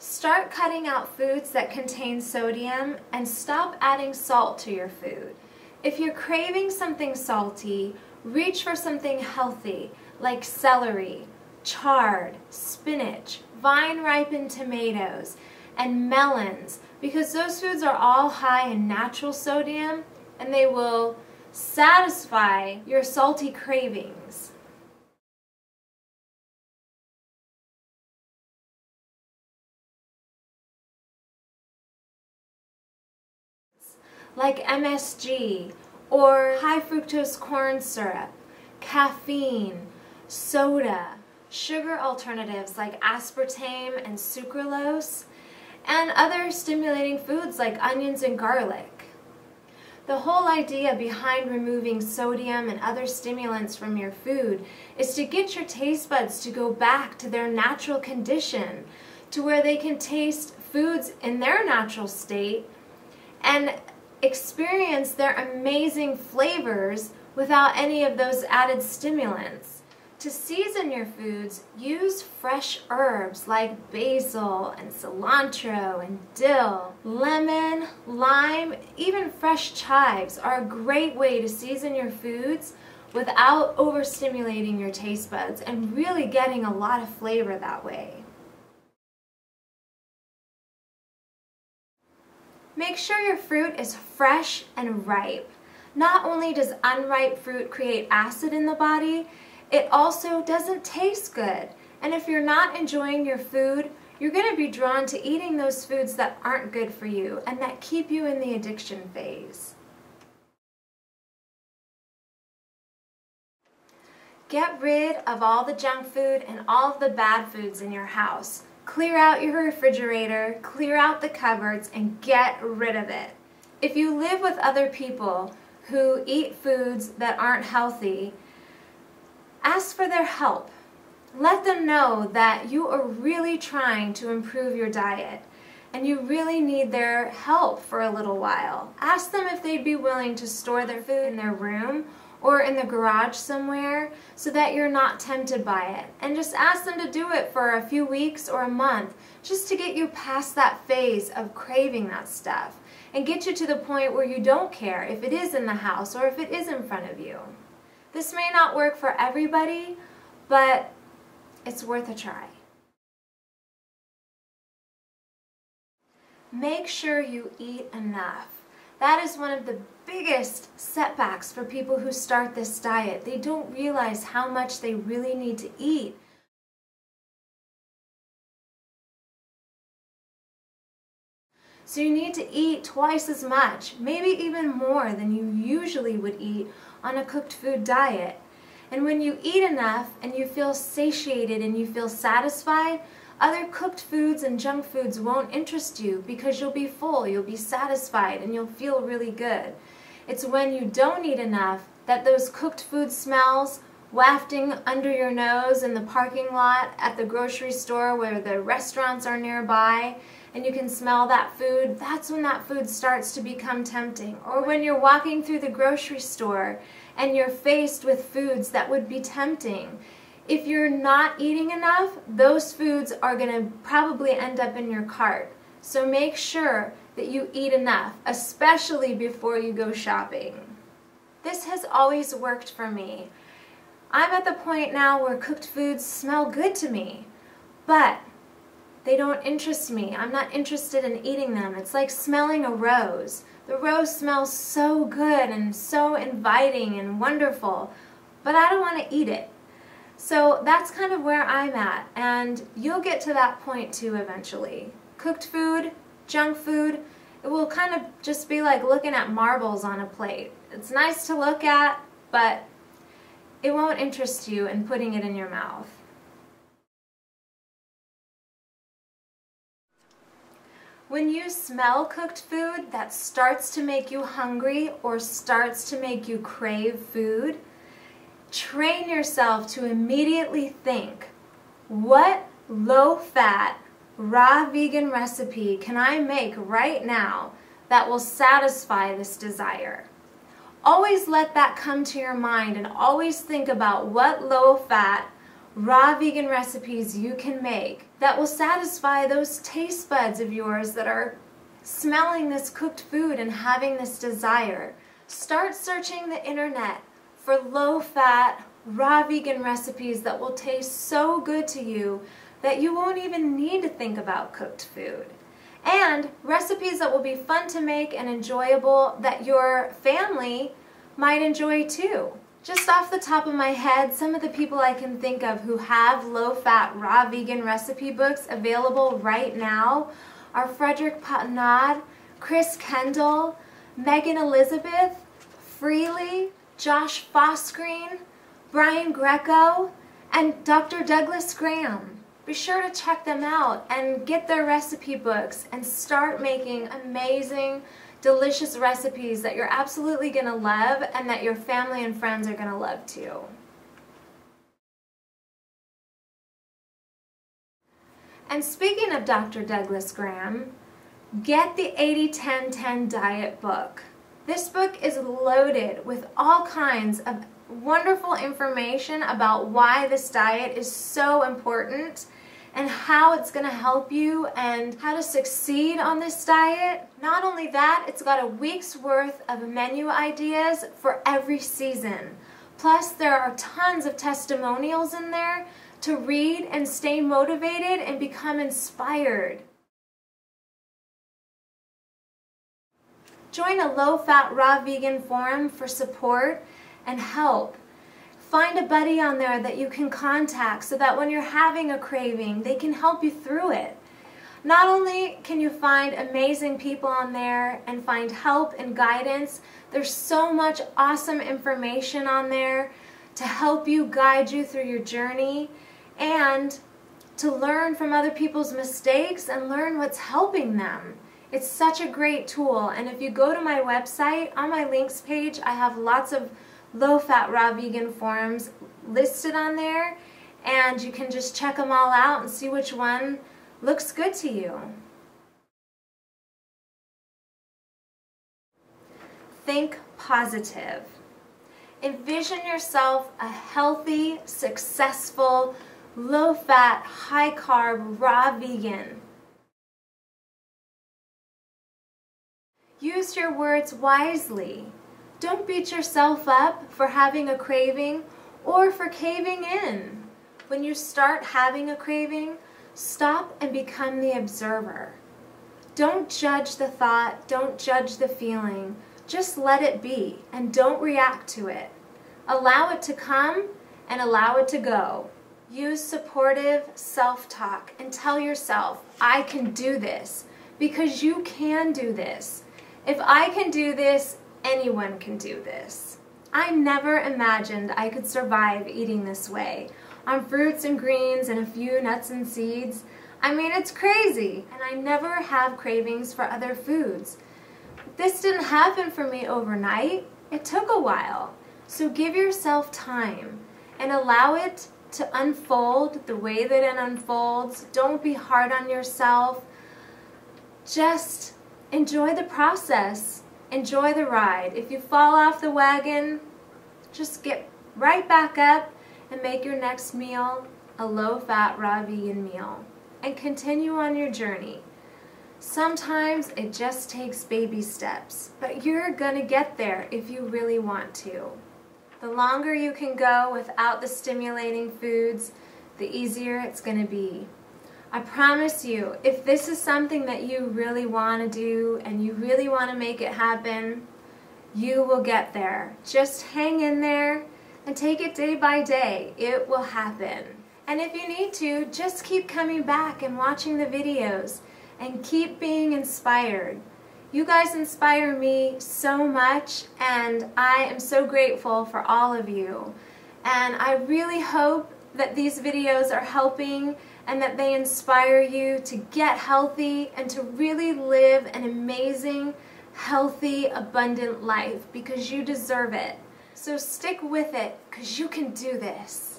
Start cutting out foods that contain sodium and stop adding salt to your food. If you're craving something salty, reach for something healthy like celery, chard, spinach, vine-ripened tomatoes, and melons, because those foods are all high in natural sodium and they will satisfy your salty cravings. Like MSG or high fructose corn syrup, caffeine, soda, sugar alternatives like aspartame and sucralose, and other stimulating foods like onions and garlic. The whole idea behind removing sodium and other stimulants from your food is to get your taste buds to go back to their natural condition, to where they can taste foods in their natural state and experience their amazing flavors without any of those added stimulants. To season your foods, use fresh herbs like basil and cilantro and dill. Lemon, lime, even fresh chives are a great way to season your foods without overstimulating your taste buds and really getting a lot of flavor that way. Make sure your fruit is fresh and ripe. Not only does unripe fruit create acid in the body, it also doesn't taste good. And if you're not enjoying your food, you're going to be drawn to eating those foods that aren't good for you and that keep you in the addiction phase. Get rid of all the junk food and all of the bad foods in your house. Clear out your refrigerator, clear out the cupboards, and get rid of it. If you live with other people who eat foods that aren't healthy, ask for their help. Let them know that you are really trying to improve your diet and you really need their help for a little while. Ask them if they'd be willing to store their food in their room or in the garage somewhere so that you're not tempted by it. And just ask them to do it for a few weeks or a month just to get you past that phase of craving that stuff and get you to the point where you don't care if it is in the house or if it is in front of you. This may not work for everybody, but it's worth a try. Make sure you eat enough. That is one of the biggest setbacks for people who start this diet. They don't realize how much they really need to eat. So you need to eat twice as much, maybe even more than you usually would eat on a cooked food diet. And when you eat enough and you feel satiated and you feel satisfied, other cooked foods and junk foods won't interest you because you'll be full, you'll be satisfied, and you'll feel really good. It's when you don't eat enough that those cooked food smells wafting under your nose in the parking lot at the grocery store where the restaurants are nearby and you can smell that food, that's when that food starts to become tempting. Or when you're walking through the grocery store and you're faced with foods that would be tempting. If you're not eating enough, those foods are going to probably end up in your cart. So make sure that you eat enough, especially before you go shopping. This has always worked for me. I'm at the point now where cooked foods smell good to me, but they don't interest me. I'm not interested in eating them. It's like smelling a rose. The rose smells so good and so inviting and wonderful, but I don't want to eat it. So that's kind of where I'm at, and you'll get to that point too eventually. Cooked food, junk food, it will kind of just be like looking at marbles on a plate. It's nice to look at, but it won't interest you in putting it in your mouth. When you smell cooked food that starts to make you hungry or starts to make you crave food, train yourself to immediately think, what low-fat, raw vegan recipe can I make right now that will satisfy this desire? Always let that come to your mind and always think about what low-fat, raw vegan recipes you can make that will satisfy those taste buds of yours that are smelling this cooked food and having this desire. Start searching the internet for low-fat, raw vegan recipes that will taste so good to you that you won't even need to think about cooked food. And recipes that will be fun to make and enjoyable that your family might enjoy too. Just off the top of my head, some of the people I can think of who have low-fat, raw vegan recipe books available right now are Frederick Patanad, Chris Kendall, Megan Elizabeth, Freely, Josh Fosgreen, Brian Greco, and Dr. Douglas Graham. Be sure to check them out and get their recipe books and start making amazing, delicious recipes that you're absolutely going to love and that your family and friends are going to love too. And speaking of Dr. Douglas Graham, get the 80-10-10 diet book. This book is loaded with all kinds of wonderful information about why this diet is so important and how it's going to help you and how to succeed on this diet. Not only that, it's got a week's worth of menu ideas for every season. Plus, there are tons of testimonials in there to read and stay motivated and become inspired. Join a low-fat raw vegan forum for support and help. Find a buddy on there that you can contact so that when you're having a craving, they can help you through it. Not only can you find amazing people on there and find help and guidance, there's so much awesome information on there to help you, guide you through your journey, and to learn from other people's mistakes and learn what's helping them. It's such a great tool, and if you go to my website, on my links page, I have lots of low-fat raw vegan forums listed on there, and you can just check them all out and see which one looks good to you. Think positive. Envision yourself a healthy, successful, low-fat, high-carb, raw vegan. Use your words wisely. Don't beat yourself up for having a craving or for caving in. When you start having a craving, stop and become the observer. Don't judge the thought, don't judge the feeling. Just let it be and don't react to it. Allow it to come and allow it to go. Use supportive self-talk and tell yourself, I can do this, because you can do this. If I can do this, anyone can do this. I never imagined I could survive eating this way, on fruits and greens and a few nuts and seeds. I mean, it's crazy, and I never have cravings for other foods. This didn't happen for me overnight. It took a while. So give yourself time and allow it to unfold the way that it unfolds. Don't be hard on yourself. Just enjoy the process. Enjoy the ride. If you fall off the wagon, just get right back up and make your next meal a low-fat, raw vegan meal. And continue on your journey. Sometimes it just takes baby steps, but you're gonna get there if you really want to. The longer you can go without the stimulating foods, the easier it's gonna be. I promise you, if this is something that you really want to do and you really want to make it happen, you will get there. Just hang in there and take it day by day. It will happen. And if you need to, just keep coming back and watching the videos and keep being inspired. You guys inspire me so much, and I am so grateful for all of you. And I really hope that these videos are helping and that they inspire you to get healthy and to really live an amazing, healthy, abundant life, because you deserve it. So stick with it, because you can do this.